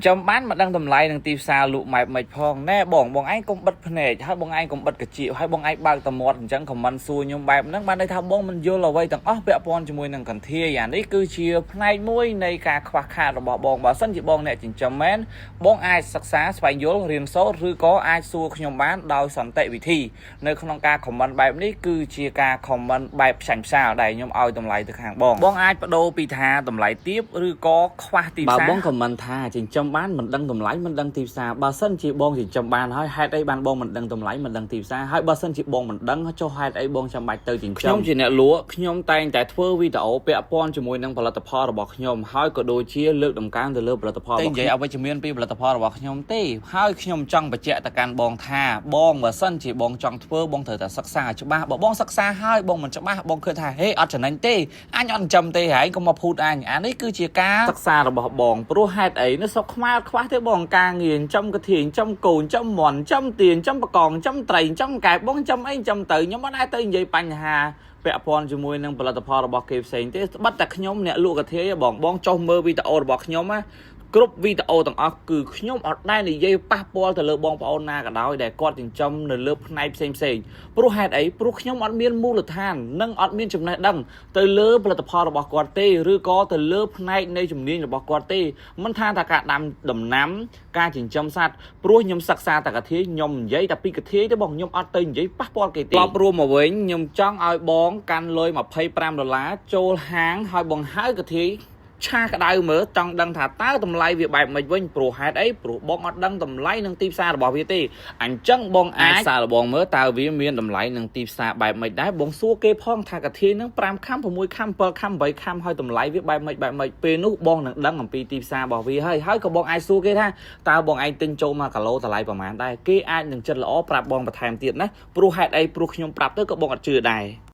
trong bán mà đang tầm lại đằng tìm xa lụ mày mày phong nè bong anh cũng bật phê hay bong anh cũng bật cả chịu hay bong anh bao tầm một chẳng còn mình xui nhưng bài nó ban đây thao bong mình vô là vây tầng óc vẽ pon cho môi năng cần thia à đấy cứ chia này môi này cả khoa khá rồi bỏ bong bảo sân chỉ bong này chỉ chấm mến bong ai sắc xá phải vô riêng số rư có ai xua nhom bán đau sẵn tệ vị thi nơi không caของมันbài đấy cứ chia caของมันbài sành sao đầy nhom ao tầm lại từ hàng bong ai bắt đầu bị tha tầm lại tiếp rư có khoa tìm bảo xa bongของมันtha chỉ trong bán mình đăng tầm lái mình đăng tìm xa bao sân chỉ bong chỉ trong bàn hỏi hai đây bàn bong mình đăng tầm lái mình đăng tìm xa hỏi bao sân chỉ bong mình đăng cho hai đây bong trong bài từ chỉ trong nhom chỉ nè lúa nhom tayแต่ធ្វើវីដេអូពាក់ព័ន្ធជាមួយនឹងផលិតផលរបស់ខ្ញុំហើយក៏ដូចជាលើកដំកើងទៅលើផលិតផលរបស់ខ្ញុំតែនិយាយអវិជ្ជមានពីផលិតផលរបស់ខ្ញុំទេហើយខ្ញុំចង់បញ្ជាក់ទៅកាន់បងថាបងបើសិនជាបងចង់ធ្វើបងត្រូវតែសិក្សាឲ្យច្បាស់បើបងសិក្សាហើយបងមិនច្បាស់បងឃើញថាហេអត់ចំណេញទេអញអត់ចំទេហើយកុំមកភូតអញអានេះគឺជាការសិក្សារបស់បងព្រោះហេតុអីនៅស្រុកខ្មែរខ្វះទេបងការងារចំកធៀងចំកូនចំមន់ចំទៀនចំបកងចំត្រីចំកែបងចំអីចំទៅខ្ញុំអត់អាចទៅនិយាយបញ្ហាពាក់ព័ន្ធជាមួយនឹងផលិតផលរបស់គេផ្សេងទេបាត់តែខ្ញុំអ្នកលក់កាធាយបងចុះមើលវីដេអូរបស់ខ្ញុំណាគ្រប់វីដេអូទាំងអស់គឺខ្ញុំអត់ដែលនិយាយប៉ះពាល់ទៅលើបងប្អូនណាក៏ដោយដែលគាត់ចិញ្ចឹមនៅលើផ្នែកផ្សេងព្រោះហេតុអីព្រោះខ្ញុំអត់មានមូលដ្ឋាននិងអត់មានចំណេះដឹងទៅលើផលិតផលរបស់គាត់ទេឬក៏ទៅលើផ្នែកនៃជំនាញរបស់គាត់ទេមិនថាតែការដាំដំណាំការចិញ្ចឹមសត្វព្រោះខ្ញុំសិក្សាតែកាធាយខ្ញុំនិយាយតែពីកាធាយទេបងខ្ញុំអត់ទៅនិយាយប៉ះពាល់គេទេបរួមមកវិញខ្ញុំចង់ឲ្យបងកាន់លុយ$25ចូលហាងហើយបងហៅកាធាយឆាក្តៅមើលចង់ដឹងថាតើតម្លៃវាបែបមិនវិញព្រោះហេតុអីព្រោះបងអត់ដឹងតម្លៃនិងទីផ្សាររបស់វាទេអញ្ចឹងបងអាចសាកល្បងមើលតើវាមានតម្លៃនិងទីផ្សារបែបមិនដែរបងសួរគេផងថាកាធាយនឹង5ខាំ6ខាំ7ខាំ8ខាំហើយតម្លៃវាបែបមិនពេលនោះបងនឹងដឹងអំពីទីផ្សាររបស់វាហើយក៏បងអាចសួរគេថាតើបងឯងទិញចូល1គីឡូតម្លៃប្រហែលដែរគេអាចនឹងចិត្តល្អប្រាប់បងបន្ថែមទៀតណាព្រោះហេតុអីព្រោះខ្ញុំប្រាប់ទៅក៏បងអត់ជឿដែរ